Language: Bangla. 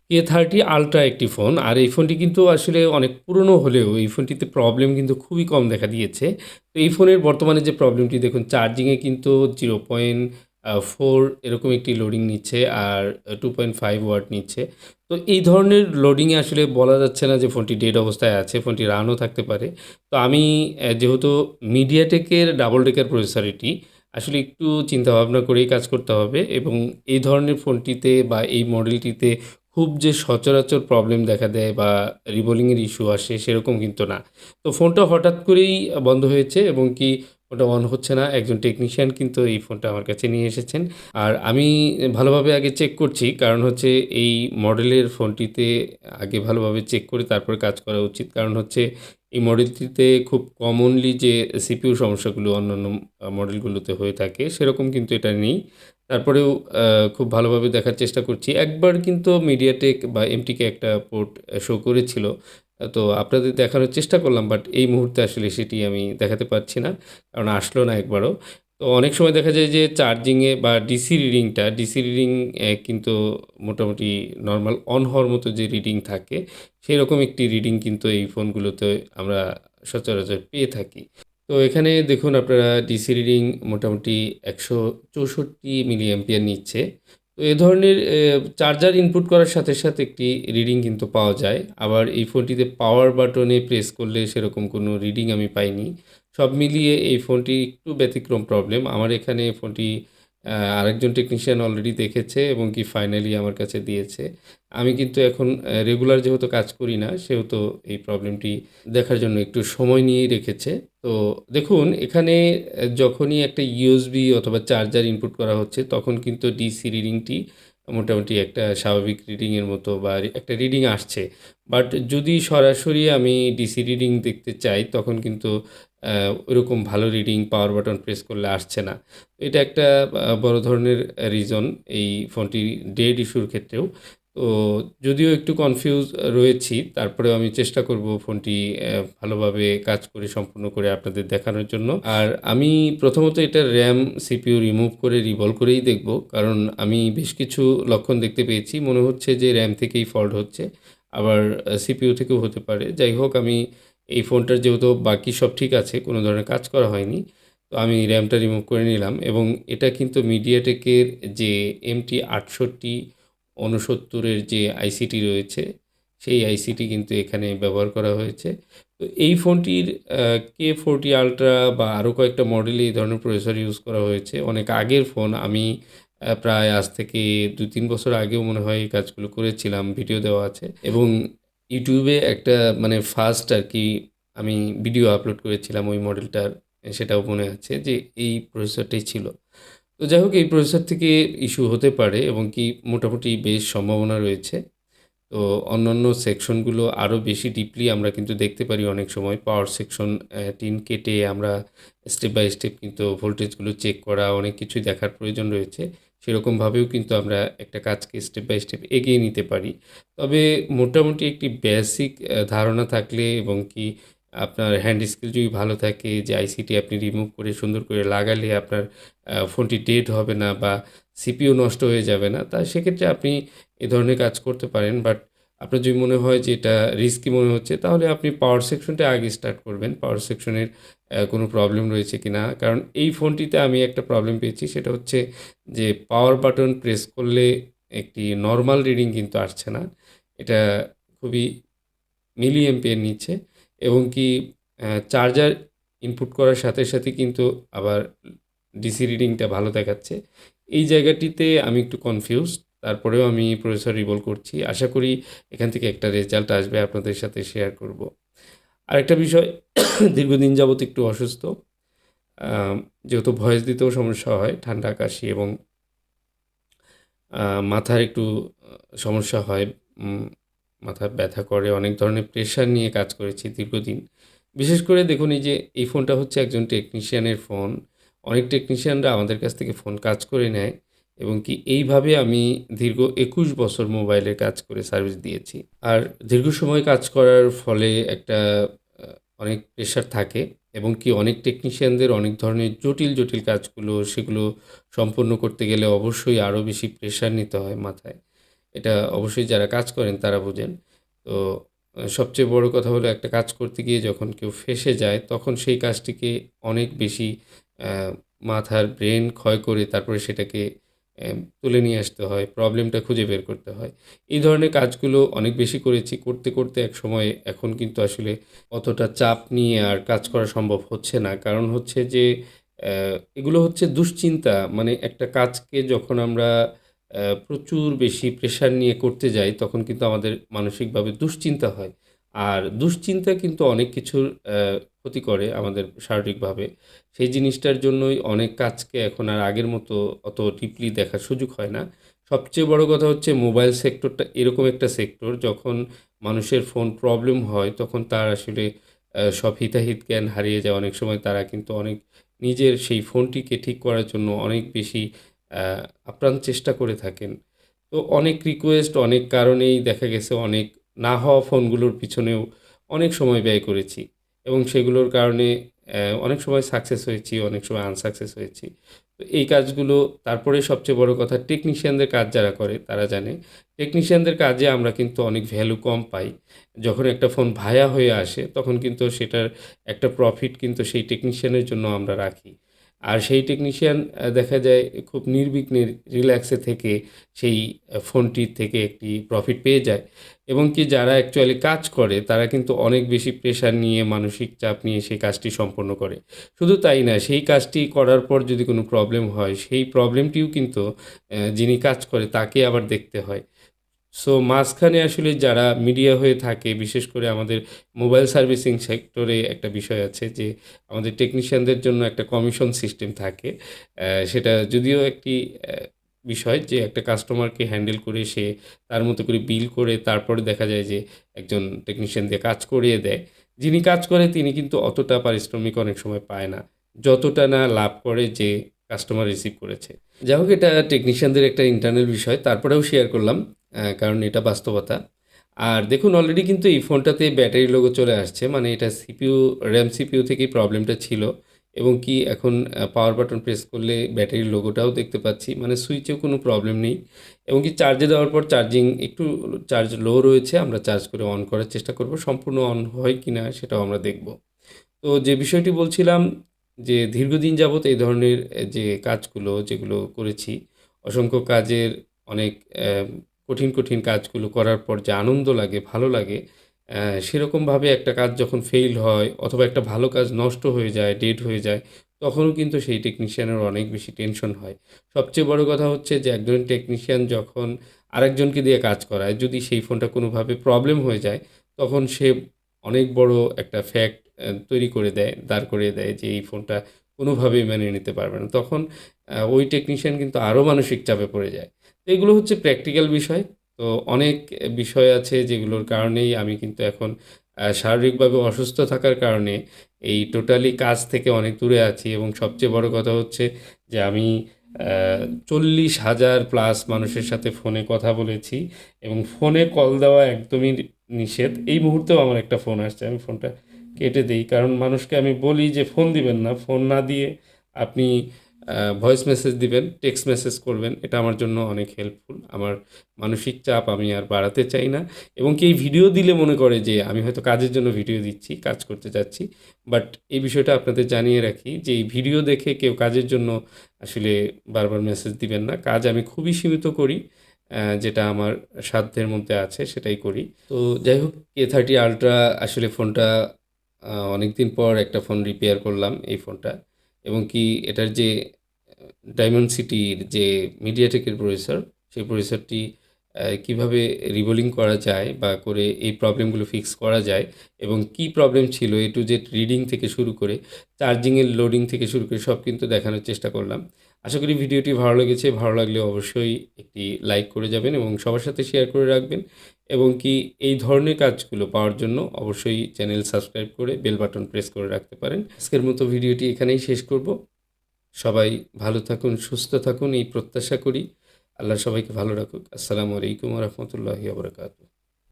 K30 আল্ট্রা একটি ফোন। আর এই ফোনটি কিন্তু আসলে অনেক পুরনো হলেও এই ফোনটিতে প্রবলেম কিন্তু খুবই কম দেখা দিয়েছে। তো এই ফোনের বর্তমানে যে প্রবলেমটি দেখুন চার্জিংয়ে কিন্তু 0.4 এরকম একটি লোডিং নিচ্ছে আর 2.5 ওয়াট নিচ্ছে। তো এই ধরনের লোডিংয়ে আসলে বলা যাচ্ছে না যে ফোনটি ডেড অবস্থায় আছে, ফোনটি রানও থাকতে পারে। তো আমি যেহেতু মিডিয়াটেকের ডাবল ডেকার প্রসেসর এটি, আসলে একটু চিন্তাভাবনা করেই কাজ করতে হবে এবং এই ধরনের ফোনটিতে বা এই মডেলটিতে খুব যে সচরাচর প্রবলেম দেখা দেয় বা রিবোলিংয়ের ইস্যু আসে সেরকম কিন্তু না। তো ফোনটা হঠাৎ করেই বন্ধ হয়েছে এবং কি ওটা অন হচ্ছে না। একজন টেকনিশিয়ান কিন্তু এই ফোনটা আমার কাছে নিয়ে এসেছেন। আর আমি ভালোভাবে আগে চেক করছি। কারণ হচ্ছে এই মডেলের ফোনটিতে আগে ভালোভাবে চেক করে তারপরে কাজ করা উচিত। কারণ হচ্ছে এই মডেলটিতে খুব কমনলি যে সিপিইউ সমস্যাগুলো অন্যান্য মডেলগুলোতে হয়ে থাকে সেরকম কিন্তু এটা নেই। তারপরেও খুব ভালোভাবে দেখার চেষ্টা করছি। একবার কিন্তু মিডিয়াটেক বা এমটিকে একটা পোর্ট শো করেছিল। তো আপনাদের দেখানোর চেষ্টা করলাম বাট এই মুহূর্তে আসলে সেটি আমি দেখাতে পারছি না। কারণ আসলো না একবারও। তো অনেক সময় দেখা যায় যে চার্জিংয়ে বা ডিসি রিডিং কিন্তু মোটামুটি নরমাল অন হওয়ার মতো যে রিডিং থাকে, সেরকম একটি রিডিং কিন্তু এই ফোনগুলোতে আমরা সচরাচর পেয়ে থাকি। তো এখানে দেখুন আপনারা ডিসি রিডিং মোটামুটি ১৬৪ মিলি অ্যাম্পিয়ার নিচ্ছে। তো এ ধরনের চার্জার ইনপুট করার সাথে একটি রিডিং কিন্তু পাওয়া যায়। আবার এই ফোনটিতে পাওয়ার বাটনে প্রেস করলে সেরকম কোনো রিডিং আমি পাইনি। সব মিলিয়ে এই ফোনটি একটু ব্যতিক্রম প্রবলেম। আমার এখানে ফোনটি আরেকজন টেকনিশিয়ান অলরেডি দেখেছে এবং কি ফাইনালি আমার কাছে দিয়েছে। আমি কিন্তু এখন রেগুলার যেহেতু কাজ করি না, সেহেতু এই প্রবলেমটি দেখার জন্য একটু সময় নিয়েই রেখেছে। তো দেখুন এখানে যখনই একটা ইউএসবি অথবা চার্জার ইনপুট করা হচ্ছে তখন কিন্তু ডিসি রিডিংটি মোটামুটি একটা স্বাভাবিক রিডিংয়ের মতো বা একটা রিডিং আসছে। বাট যদি সরাসরি আমি ডিসি রিডিং দেখতে চাই তখন কিন্তু ওইরকম ভালো রিডিং পাওয়ার বাটন প্রেস করলে আসছে না। এটা একটা বড় ধরনের রিজন এই ফোনটি ডেড ইস্যুর ক্ষেত্রেও। তো যদিও একটু কনফিউজ রয়েছি, তারপরেও আমি চেষ্টা করব ফোনটি ভালোভাবে কাজ করে সম্পূর্ণ করে আপনাদের দেখানোর জন্য। আর আমি প্রথমত এটার RAM, CPU রিমুভ করে রিভলভ করেই দেখব। কারণ আমি বেশ কিছু লক্ষণ দেখতে পেয়েছি। মনে হচ্ছে যে RAM থেকেই ফল্ট হচ্ছে। আবার CPU থেকেও হতে পারে। যাই হোক আমি এই ফোনটার যেহেতু বাকি সব ঠিক আছে, কোনো ধরনের কাজ করা হয়নি। তো আমি RAM টা রিমুভ করে নিলাম এবং এটা কিন্তু মিডিয়াটেকের যে MT6869 এর যে আইসিটি রয়েছে, সেই আইসিটি কিন্তু এখানে ব্যবহার করা হয়েছে। তো এই ফোনটির K40 আল্ট্রা বা আরও কয়েকটা মডেলে এই ধরনের প্রসেসর ইউজ করা হয়েছে। অনেক আগের ফোন আমি প্রায় আজ থেকে ২-৩ বছর আগেও মনে হয় এই কাজগুলো করেছিলাম, ভিডিও দেওয়া আছে এবং ইউটিউবে একটা মানে ফার্স্ট আরকি আমি ভিডিও আপলোড করেছিলাম ওই মডেলটার। সেটাও মনে আছে যে এই প্রসেসরটাই ছিল। তো যাই হোক এই প্রসেসর থেকে ইস্যু হতে পারে এবং কি মোটামুটি বেশ সম্ভাবনা রয়েছে। তো অন্যান্য সেকশনগুলো আরও বেশি ডিপলি আমরা কিন্তু দেখতে পারি অনেক সময়। পাওয়ার সেকশন টিন কেটে আমরা স্টেপ বাই স্টেপ কিন্তু ভোল্টেজগুলো চেক করা অনেক কিছুই দেখার প্রয়োজন রয়েছে। সেরকমভাবেও কিন্তু আমরা একটা কাজকে স্টেপ বাই স্টেপ এগিয়ে নিতে পারি। তবে মোটামুটি একটি বেসিক ধারণা থাকলে এবং কি আপনার হ্যান্ড স্কিল যদি ভালো থাকে যে আইসিটি আপনি রিমুভ করে সুন্দর করে লাগালে আপনার ফোনটি ডেড হবে না বা সিপিইউ নষ্ট হয়ে যাবে না। তা সেক্ষেত্রে আপনি এ ধরনের কাজ করতে পারেন। বাট আপনার যদি মনে হয় যে এটা রিস্কি মনে হচ্ছে তাহলে আপনি পাওয়ার সেকশনটা আগে স্টার্ট করবেন। পাওয়ার সেকশনের কোনো প্রবলেম রয়েছে কিনা। কারণ এই ফোনটিতে আমি একটা প্রবলেম পেয়েছি সেটা হচ্ছে যে পাওয়ার বাটন প্রেস করলে একটি নরমাল রিডিং কিন্তু আসছে না। এটা খুবই মিলি অ্যাম্পিয়ার নিচ্ছে এবং কি চার্জার ইনপুট করার সাথে কিন্তু আবার ডিসি রিডিংটা ভালো দেখাচ্ছে। এই জায়গাটিতে আমি একটু কনফিউজড। তারপরেও আমি প্রসেসর রিভলভ করছি। আশা করি এখান থেকে একটা রেজাল্ট আসবে আপনাদের সাথে শেয়ার করব। আরেকটা বিষয় দীর্ঘদিন যাবত একটু অসুস্থ। আম যেহেতু ভয়েস দিতেও সমস্যা হয়, ঠান্ডা, কাশি এবং আ মাথার একটু সমস্যা হয়। উম মাথা ব্যথা করে, অনেক ধরনের প্রেশার নিয়ে কাজ করেছি দীর্ঘদিন। বিশেষ করে দেখুন এই যে এই ফোনটা হচ্ছে একজন টেকনিশিয়ানের ফোন। অনেক টেকনিশিয়ানরা আমাদের কাছ থেকে ফোন কাজ করে নেয় এবং কি এইভাবে আমি দীর্ঘ ২১ বছর মোবাইলে কাজ করে সার্ভিস দিয়েছি। আর দীর্ঘ সময় কাজ করার ফলে একটা আ অনেক প্রেশার থাকে এবং কি অনেক টেকনিশিয়ানদের অনেক ধরনের জটিল কাজগুলো সেগুলো সম্পন্ন করতে গেলে অবশ্যই আরও বেশি প্রেশার নিতে হয় মাথায়। এটা অবশ্যই যারা কাজ করেন তারা বোঝেন। তো সবচেয়ে বড় কথা হলো একটা কাজ করতে গিয়ে যখন কেউ ফেঁসে যায় তখন সেই কাজটিকে অনেক বেশি অ্যা মাথার ব্রেন ক্ষয় করে তারপরে সেটাকে তুলে নিয়ে আসতে হয়। প্রবলেমটা খুঁজে বের করতে হয়। এই ধরনের কাজগুলো অনেক বেশি করেছি। করতে, করতে একসময় এখন কিন্তু আসলে অতটা চাপ নিয়ে আর কাজ করা সম্ভব হচ্ছে না। কারণ হচ্ছে যে এগুলো হচ্ছে দুশ্চিন্তা। মানে একটা কাজকে যখন আমরা প্রচুর বেশি প্রেশার নিয়ে করতে যাই তখন কিন্তু আমাদের মানসিকভাবে দুশ্চিন্তা হয়। আর দুশ্চিন্তা কিন্তু অনেক কিছুর ক্ষতি করে আমাদের শারীরিকভাবে। সেই জিনিসটার জন্যই অনেক কাজকে এখন আর আগের মতো অত ডিপলি দেখার সুযোগ হয় না। সবচেয়ে বড় কথা হচ্ছে মোবাইল সেক্টরটা এরকম একটা সেক্টর যখন মানুষের ফোন প্রবলেম হয় তখন তার আসলে সব হিতাহিত জ্ঞান হারিয়ে যায়। অনেক সময় তারা কিন্তু অনেক নিজের সেই ফোনটিকে ঠিক করার জন্য অনেক বেশি আ আপ্রাণ চেষ্টা করে থাকেন। তো অনেক রিকোয়েস্ট অনেক কারণেই দেখা গেছে অনেক না হওয়া ফোনগুলোর পিছনেও অনেক সময় ব্যয় করেছি এবং সেগুলোর কারণে অনেক সময় সাকসেস হয়েছি, অনেক সময় আনসাকসেস হয়েছি। তো এই কাজগুলো তারপরে সবচেয়ে বড় কথা টেকনিশিয়ানদের কাজ যারা করে তারা জানে। টেকনিশিয়ানদের কাজে আমরা কিন্তু অনেক ভ্যালু কম পাই। যখন একটা ফোন ভায়া হয়ে আসে তখন কিন্তু সেটার একটা প্রফিট কিন্তু সেই টেকনিশিয়ানের জন্য আমরা রাখি। আর সেই টেকনিশিয়ান দেখা যায় খুব নির্বিঘ্নে রিল্যাক্সে থেকে সেই ফোনটির থেকে একটি প্রফিট পেয়ে যায় এবং কি যারা অ্যাকচুয়ালি কাজ করে তারা কিন্তু অনেক বেশি প্রেশার নিয়ে মানসিক চাপ নিয়ে সেই কাজটি সম্পন্ন করে। শুধু তাই না, সেই কাজটি করার পর যদি কোনো প্রবলেম হয়, সেই প্রবলেমটিও কিন্তু যিনি কাজ করে তাকে আবার দেখতে হয়। সো মাঝখানে আসলে যারা মিডিয়া হয়ে থাকে, বিশেষ করে আমাদের মোবাইল সার্ভিসিং সেক্টরে একটা বিষয় আছে যে, আমাদের টেকনিশিয়ানদের জন্য একটা কমিশন সিস্টেম থাকে। সেটা যদিও একটি বিষয় যে একটা কাস্টমারকে হ্যান্ডেল করে সে তার মতো করে বিল করে তারপরে দেখা যায় যে একজন টেকনিশিয়ান দিয়ে কাজ করিয়ে দেয়। যিনি কাজ করে তিনি কিন্তু অতটা পারিশ্রমিক অনেক সময় পায় না। যতটা না লাভ করে যে কাস্টমার রিসিভ করেছে। যাই হোক এটা টেকনিশিয়ানদের একটা ইন্টারনাল বিষয়। তারপরেও শেয়ার করলাম। কারণ এটা বাস্তবতা। আর দেখুন অলরেডি কিন্তু এই ফোনটাতে ব্যাটারি লোগো চলে আসছে। মানে এটা সিপিইউ, RAM সিপিইউ থেকেই প্রবলেমটা ছিল এবং কি এখন পাওয়ার বাটন প্রেস করলে ব্যাটারির লোগোটাও দেখতে পাচ্ছি। মানে সুইচেও কোনো প্রবলেম নেই এবং কি চার্জে দেওয়ার পর চার্জিং একটু চার্জ লো রয়েছে। আমরা চার্জ করে অন করার চেষ্টা করব। সম্পূর্ণ অন হয় কিনা সেটাও আমরা দেখব। তো যে বিষয়টি বলছিলাম যে দীর্ঘদিন যাবৎ এই ধরনের যে কাজগুলো যেগুলো করেছি, অসংখ্য কাজের অনেক কঠিন, কঠিন কাজগুলো করার পর যে আনন্দ লাগে, ভালো লাগে, সেরকমভাবে একটা কাজ যখন ফেইল হয় অথবা একটা ভালো কাজ নষ্ট হয়ে যায়, ডেড হয়ে যায়, তখনও কিন্তু সেই টেকনিশিয়ানের অনেক বেশি টেনশন হয়। সবচেয়ে বড় কথা হচ্ছে যে একজন টেকনিশিয়ান যখন আরেকজনকে দিয়ে কাজ করায়, যদি সেই ফোনটা কোনোভাবে প্রবলেম হয়ে যায়, তখন সে অনেক বড় একটা ফ্যাক্ট তৈরি করে দেয়, দাঁড় করিয়ে দেয় যে এই ফোনটা কোনোভাবেই মেনে নিতে পারবে না। তখন ওই টেকনিশিয়ান কিন্তু আরও মানসিক চাপে পড়ে যায়। তো এগুলো হচ্ছে প্র্যাকটিক্যাল বিষয়। তো অনেক বিষয় আছে যেগুলোর কারণেই আমি কিন্তু এখন শারীরিকভাবে অসুস্থ থাকার কারণে এই টোটালি কাজ থেকে অনেক দূরে আছি এবং সবচেয়ে বড় কথা হচ্ছে যে আমি ৪০,০০০ প্লাস মানুষের সাথে ফোনে কথা বলেছি এবং ফোনে কল দেওয়া একদমই নিষেধ। এই মুহূর্তেও আমার একটা ফোন আসছে। আমি ফোনটা কেটে দেই। কারণ মানুষকে আমি বলি যে ফোন দিবেন না। ফোন না দিয়ে আপনি ভয়েস মেসেজ দিবেন, টেক্সট মেসেজ করবেন। এটা আমার জন্য অনেক হেল্পফুল। আমার মানসিক চাপ আমি আর বাড়াতে চাই না এবং কি এই ভিডিও দিলে মনে করে যে আমি হয়তো কাজের জন্য ভিডিও দিচ্ছি, কাজ করতে যাচ্ছি। বাট এই বিষয়টা আপনাদের জানিয়ে রাখি যে এই ভিডিও দেখে কেউ কাজের জন্য আসলে বারবার মেসেজ দিবেন না। কাজ আমি খুবই সীমিত করি। যেটা আমার সাধ্যের মধ্যে আছে সেটাই করি। তো যাই হোক A30 Ultra আসলে ফোনটা অনেকদিন পর একটা ফোন রিপেয়ার করলাম এই ফোনটা এবং কি এটার যে ডায়মেনসিটির যে মিডিয়াটেকের প্রসেসর, সেই প্রসেসরটি কিভাবে রিবোলিং করা যায় বা করে এই প্রবলেমগুলো ফিক্স করা যায় এবং কি প্রবলেম ছিল A to Z রিডিং থেকে শুরু করে চার্জিংয়ের লোডিং থেকে শুরু করে সব কিন্তু দেখানোর চেষ্টা করলাম। আশা করি ভিডিওটি ভালো লেগেছে। ভালো লাগলে অবশ্যই একটি লাইক করে যাবেন এবং সবার সাথে শেয়ার করে রাখবেন এবং কি এই ধরনের কাজগুলো পাওয়ার জন্য অবশ্যই চ্যানেল সাবস্ক্রাইব করে বেল বাটন প্রেস করে রাখতে পারেন। আজকের মতো ভিডিওটি এখানেই শেষ করব। সবাই ভালো থাকুন, সুস্থ থাকুন এই প্রত্যাশা করি। আল্লাহ সবাইকে ভালো রাখুক। আসসালামু আলাইকুম ওয়া রাহমাতুল্লাহি ওয়া বারাকাতুহু।